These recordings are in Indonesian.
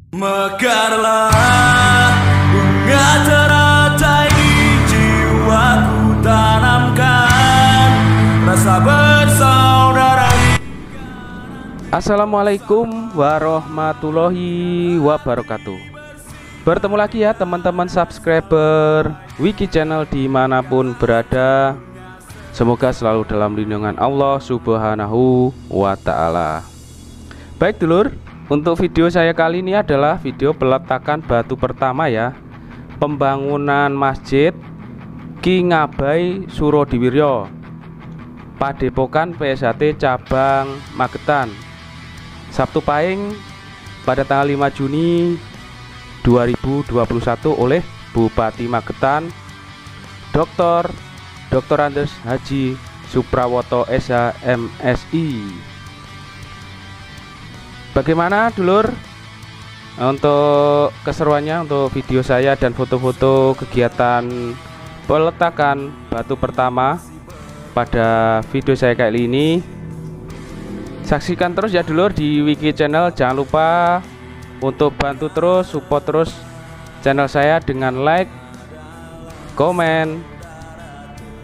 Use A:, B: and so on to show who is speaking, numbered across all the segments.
A: Mekarlah bunga teratai di jiwaku, tanamkan rasa bersaudara.
B: Assalamualaikum warahmatullahi wabarakatuh. Bertemu lagi ya teman-teman subscriber Wiki Channel dimanapun berada. Semoga selalu dalam lindungan Allah Subhanahu wa ta'ala. Baik dulur, untuk video saya kali ini adalah video peletakan batu pertama ya, pembangunan Masjid Ki Ngabai Surodiwiryo, Padepokan PSHT Cabang Magetan, Sabtu Pahing pada tanggal 5 Juni 2021 oleh Bupati Magetan Dr. Andes Haji Suprawoto SH MSI. Bagaimana dulur untuk keseruannya, untuk video saya dan foto-foto kegiatan peletakan batu pertama pada video saya kali ini? Saksikan terus ya dulur di Wiki Channel. Jangan lupa untuk bantu terus, support terus channel saya dengan like, komen,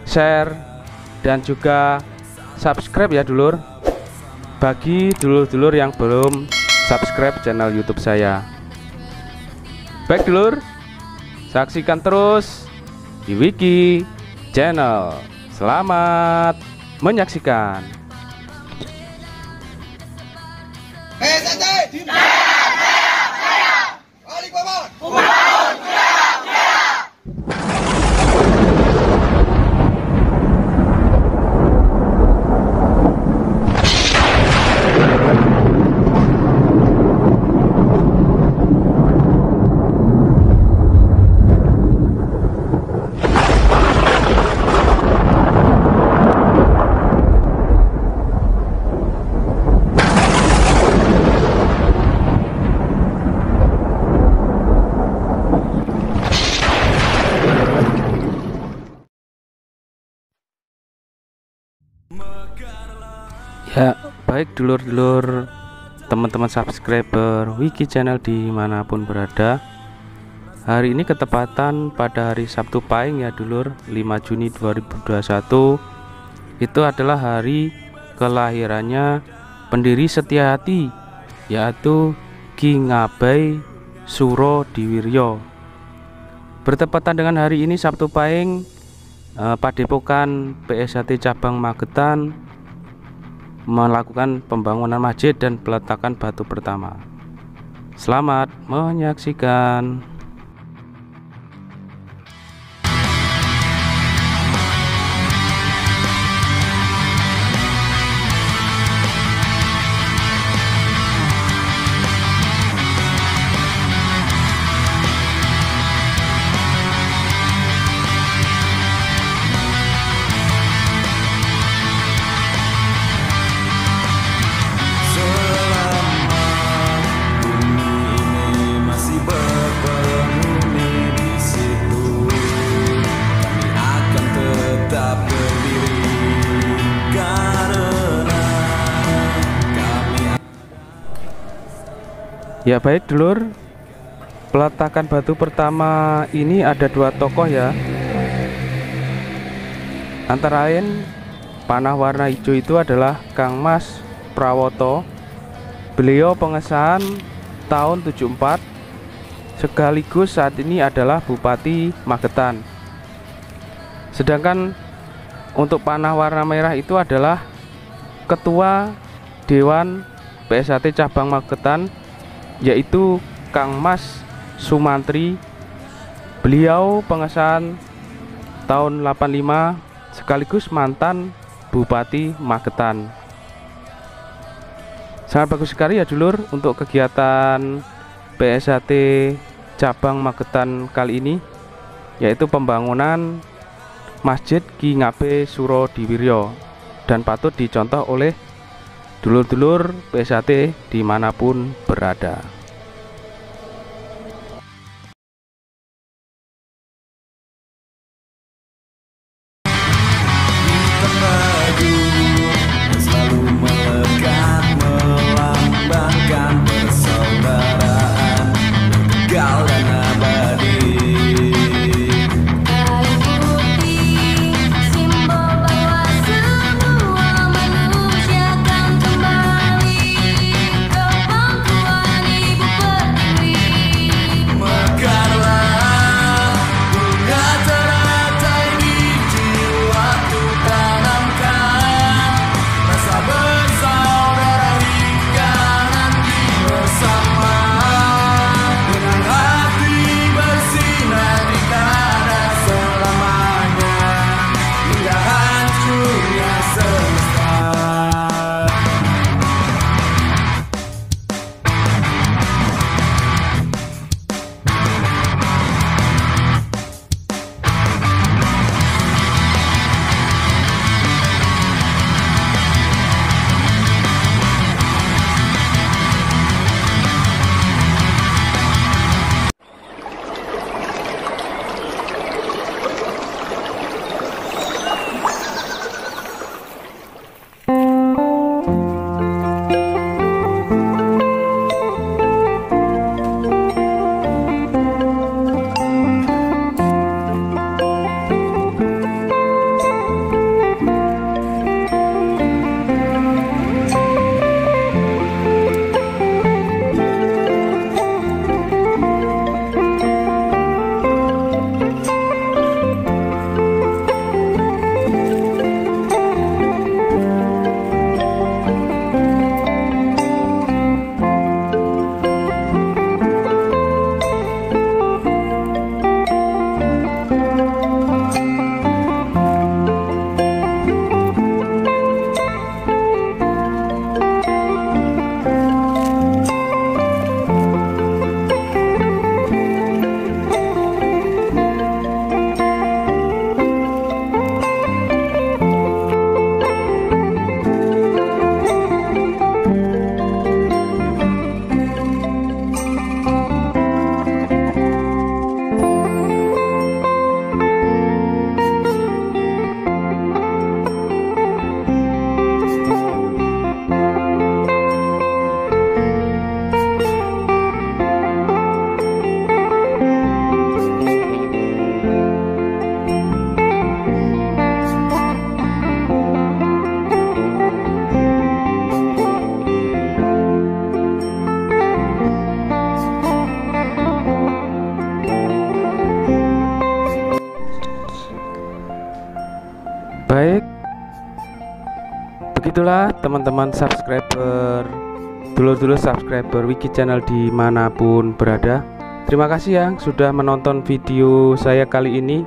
B: share, dan juga subscribe ya dulur, bagi dulur-dulur yang belum subscribe channel YouTube saya. Baik dulur, saksikan terus di Wiki Channel. Selamat menyaksikan. Ya, baik dulur-dulur, teman-teman subscriber Wiki Channel dimanapun berada. Hari ini ketepatan pada hari Sabtu Pahing ya dulur, 5 Juni 2021. Itu adalah hari kelahirannya pendiri setia hati, yaitu Ki Ngabai Surodiwiryo. Bertepatan dengan hari ini Sabtu Pahing, Padepokan PSHT Cabang Magetan melakukan pembangunan masjid dan peletakan batu pertama. Selamat menyaksikan. Ya baik dulur, peletakan batu pertama ini ada dua tokoh ya. Antara lain panah warna hijau itu adalah Kang Mas Prawoto. Beliau pengesahan tahun 74, sekaligus saat ini adalah Bupati Magetan. Sedangkan untuk panah warna merah itu adalah Ketua Dewan PSHT Cabang Magetan, yaitu Kang Mas Sumantri. Beliau pengesahan tahun 85, sekaligus mantan Bupati Magetan. Sangat bagus sekali ya dulur untuk kegiatan PSHT Cabang Magetan kali ini, yaitu pembangunan Masjid Ki Ngabai Surodiwiryo, dan patut dicontoh oleh dulur-dulur PSHT dimanapun berada.
A: Selalu melekat melambangkan persaudaraan.
B: itulah teman-teman subscriber, dulur-dulur subscriber Wiki Channel dimanapun berada. Terima kasih yang sudah menonton video saya kali ini.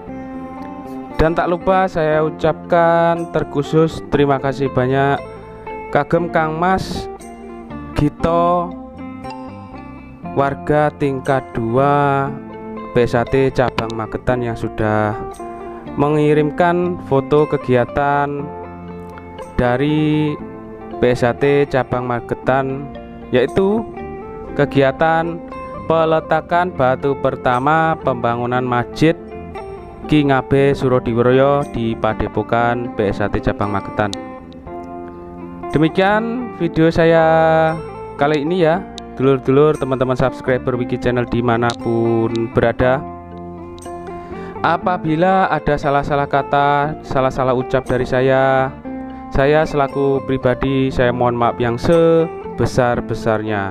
B: Dan tak lupa saya ucapkan terkhusus terima kasih banyak kagem Kang Mas Gito, warga tingkat 2 PSAT cabang Magetan, yang sudah mengirimkan foto kegiatan dari PSAT cabang Magetan, yaitu kegiatan peletakan batu pertama pembangunan Masjid Ki Ngabe Surodiwiryo di Padepokan PSAT cabang Magetan. Demikian video saya kali ini ya, dulur-dulur teman-teman subscriber Wiki Channel dimanapun berada. Apabila ada salah-salah kata, salah-salah ucap dari saya selaku pribadi saya mohon maaf yang sebesar-besarnya.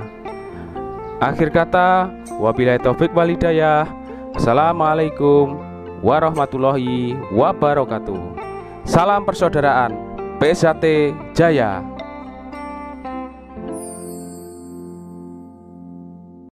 B: Akhir kata, wabillahi taufik wal hidayah. Assalamualaikum warahmatullahi wabarakatuh. Salam persaudaraan, PSAT Jaya.